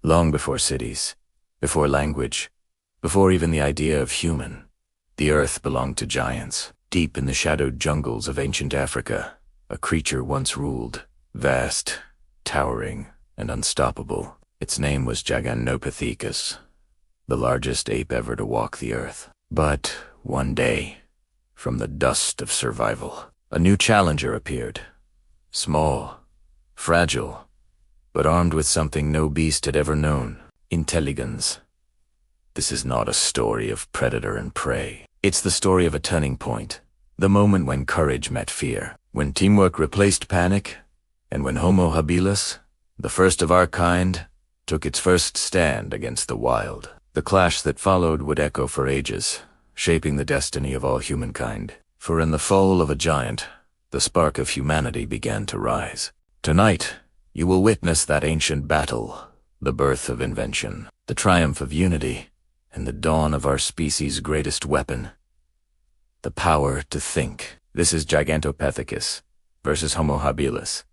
Long before cities, before language, before even the idea of human, the earth belonged to giants. Deep in the shadowed jungles of ancient Africa, a creature once ruled, vast, towering, and unstoppable. Its name was Gigantopithecus, the largest ape ever to walk the earth. But one day, from the dust of survival, a new challenger appeared. Small, fragile, but armed with something no beast had ever known: intelligence. This is not a story of predator and prey. It's the story of a turning point, the moment when courage met fear, when teamwork replaced panic, and when Homo habilis, the first of our kind, took its first stand against the wild. The clash that followed would echo for ages, shaping the destiny of all humankind. For in the fall of a giant, the spark of humanity began to rise. Tonight, you will witness that ancient battle, the birth of invention, the triumph of unity, and the dawn of our species' greatest weapon: the power to think. This is Gigantopithecus versus Homo habilis,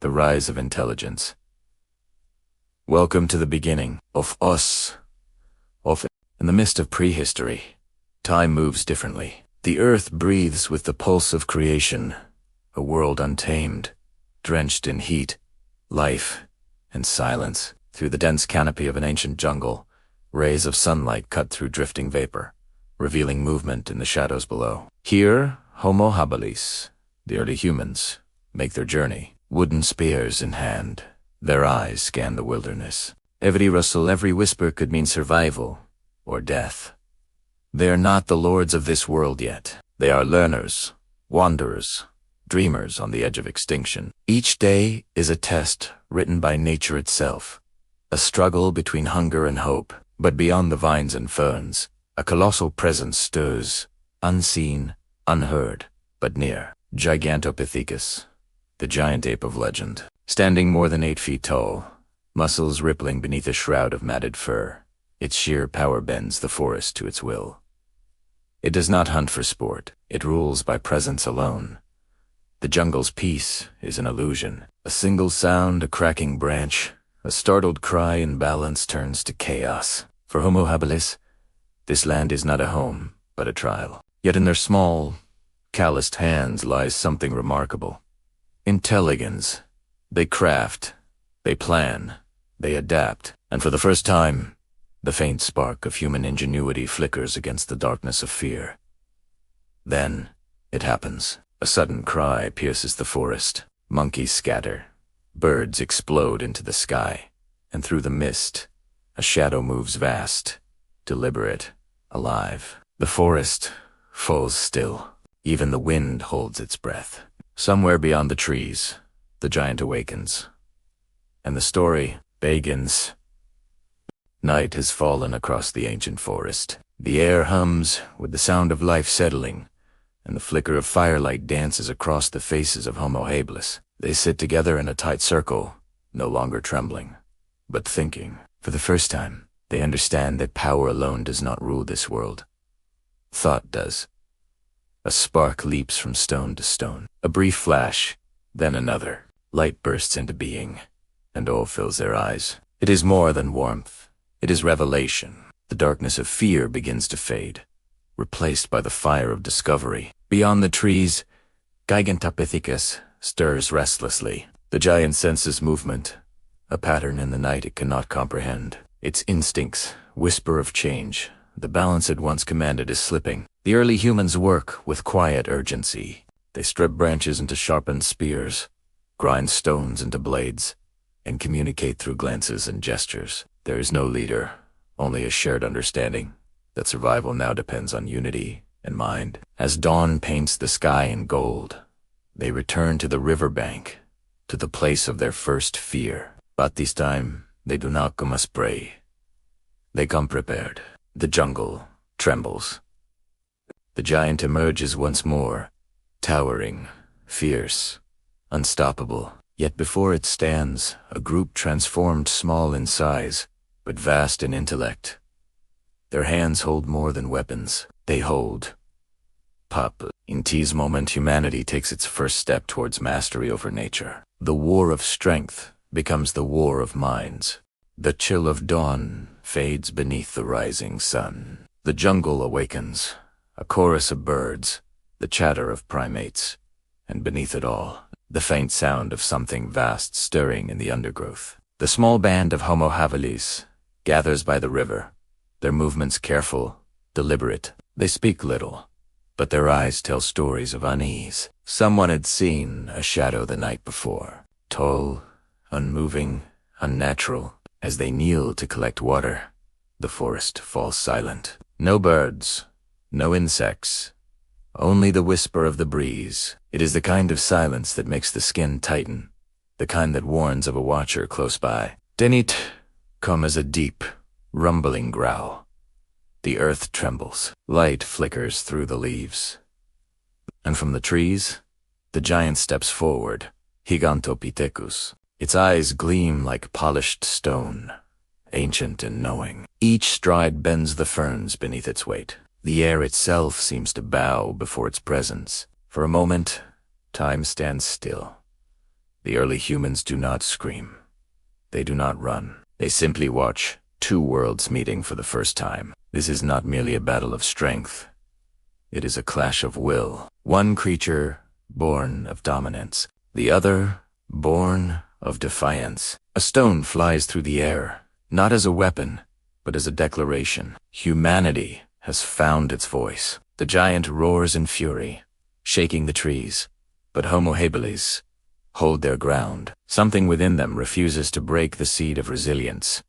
the rise of intelligence. Welcome to the beginning of us. In the midst of prehistory, time moves differently. The earth breathes with the pulse of creation, a world untamed, drenched in heat, life, and silence. Through the dense canopy of an ancient jungle, rays of sunlight cut through drifting vapor, revealing movement in the shadows below. Here, Homo habilis, the early humans, make their journey, wooden spears in hand. Their eyes scan the wilderness. Every rustle, every whisper could mean survival or death. They are not the lords of this world yet. They are learners, wanderers, dreamers on the edge of extinction. Each day is a test written by nature itself, a struggle between hunger and hope. But beyond the vines and ferns, a colossal presence stirs, unseen, unheard, but near. Gigantopithecus, the giant ape of legend. Standing more than 8 feet tall, muscles rippling beneath a shroud of matted fur, its sheer power bends the forest to its will. It does not hunt for sport, it rules by presence alone. The jungle's peace is an illusion. A single sound, a cracking branch, a startled cry in balance turns to chaos. For Homo habilis, this land is not a home, but a trial. Yet in their small, calloused hands lies something remarkable: intelligence. They craft, they plan, they adapt, and for the first time, the faint spark of human ingenuity flickers against the darkness of fear. Then, it happens. A sudden cry pierces the forest. Monkeys scatter. Birds explode into the sky, and through the mist, a shadow moves vast, deliberate, alive. The forest falls still. Even the wind holds its breath. Somewhere beyond the trees, the giant awakens, and the story begins. Night has fallen across the ancient forest. The air hums with the sound of life settling, and the flicker of firelight dances across the faces of Homo habilis. They sit together in a tight circle, no longer trembling, but thinking. For the first time, they understand that power alone does not rule this world. Thought does. A spark leaps from stone to stone. A brief flash, then another. Light bursts into being, and awe fills their eyes. It is more than warmth. It is revelation. The darkness of fear begins to fade, replaced by the fire of discovery. Beyond the trees, Gigantopithecus stirs restlessly. The giant senses movement, a pattern in the night it cannot comprehend. Its instincts whisper of change. The balance it once commanded is slipping. The early humans work with quiet urgency. They strip branches into sharpened spears, grind stones into blades, and communicate through glances and gestures. There is no leader, only a shared understanding that survival now depends on unity and mind. As dawn paints the sky in gold, they return to the riverbank, to the place of their first fear. But this time, they do not come as prey. They come prepared. The jungle trembles. The giant emerges once more, towering, fierce, unstoppable. Yet before it stands, a group transformed small in size, but vast in intellect. Their hands hold more than weapons. They hold pup. In T's moment, humanity takes its first step towards mastery over nature. The war of strength becomes the war of minds. The chill of dawn fades beneath the rising sun. The jungle awakens, a chorus of birds, the chatter of primates, and beneath it all, the faint sound of something vast stirring in the undergrowth. The small band of Homo habilis gathers by the river, their movements careful, deliberate. They speak little, but their eyes tell stories of unease. Someone had seen a shadow the night before, tall, unmoving, unnatural. As they kneel to collect water, the forest falls silent. No birds, no insects, only the whisper of the breeze. It is the kind of silence that makes the skin tighten, the kind that warns of a watcher close by. Then it comes a deep, rumbling growl. The earth trembles. Light flickers through the leaves. And from the trees, the giant steps forward, Gigantopithecus. Its eyes gleam like polished stone, ancient and knowing. Each stride bends the ferns beneath its weight. The air itself seems to bow before its presence. For a moment, time stands still. The early humans do not scream. They do not run. They simply watch two worlds meeting for the first time. This is not merely a battle of strength. It is a clash of will. One creature born of dominance, the other born of defiance. A stone flies through the air, not as a weapon, but as a declaration. Humanity has found its voice. The giant roars in fury, shaking the trees, but Homo habilis hold their ground. Something within them refuses to break the seed of resilience,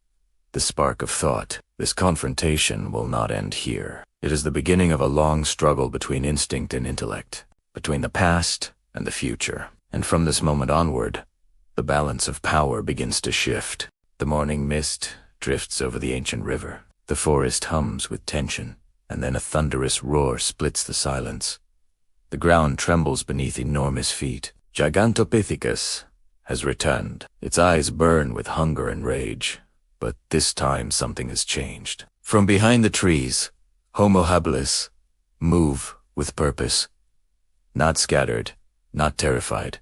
the spark of thought. This confrontation will not end here. It is the beginning of a long struggle between instinct and intellect, between the past and the future. And from this moment onward, the balance of power begins to shift. The morning mist drifts over the ancient river. The forest hums with tension, and then a thunderous roar splits the silence. The ground trembles beneath enormous feet. Gigantopithecus has returned. Its eyes burn with hunger and rage, but this time something has changed. From behind the trees, Homo habilis move with purpose. Not scattered, not terrified,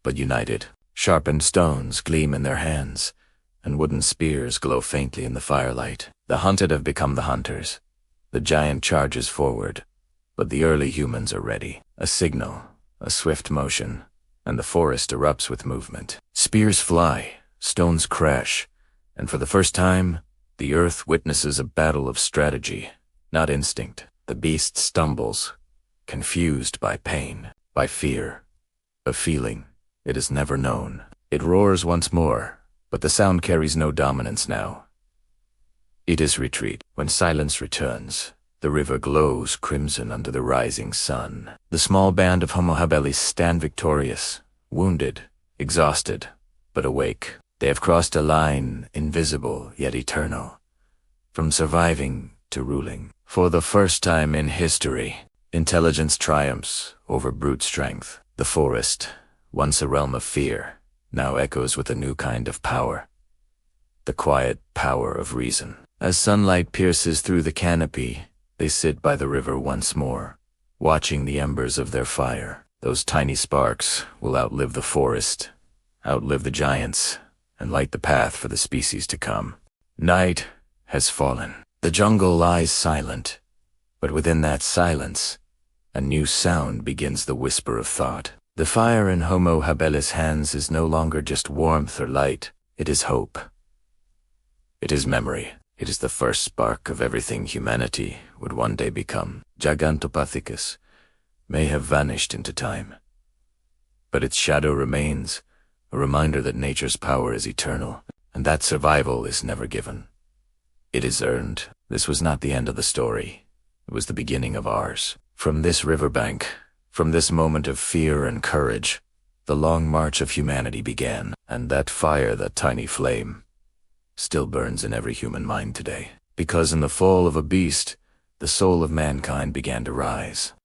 but united. Sharpened stones gleam in their hands, and wooden spears glow faintly in the firelight. The hunted have become the hunters. The giant charges forward, but the early humans are ready. A signal, a swift motion, and the forest erupts with movement. Spears fly, stones crash, and for the first time, the earth witnesses a battle of strategy, not instinct. The beast stumbles, confused by pain, by fear, a feeling it has never known. It roars once more, but the sound carries no dominance now. It is retreat. When silence returns, the river glows crimson under the rising sun. The small band of Homo habilis stand victorious, wounded, exhausted, but awake. They have crossed a line invisible yet eternal, from surviving to ruling. For the first time in history, intelligence triumphs over brute strength. The forest, once a realm of fear, now echoes with a new kind of power. The quiet power of reason. As sunlight pierces through the canopy, they sit by the river once more, watching the embers of their fire. Those tiny sparks will outlive the forest, outlive the giants, and light the path for the species to come. Night has fallen. The jungle lies silent, but within that silence, a new sound begins the whisper of thought. The fire in Homo habilis' hands is no longer just warmth or light, it is hope. It is memory. It is the first spark of everything humanity would one day become. Gigantopithecus may have vanished into time, but its shadow remains, a reminder that nature's power is eternal, and that survival is never given. It is earned. This was not the end of the story. It was the beginning of ours. From this riverbank, from this moment of fear and courage, the long march of humanity began, and that fire, that tiny flame, still burns in every human mind today. Because in the fall of a beast, the soul of mankind began to rise.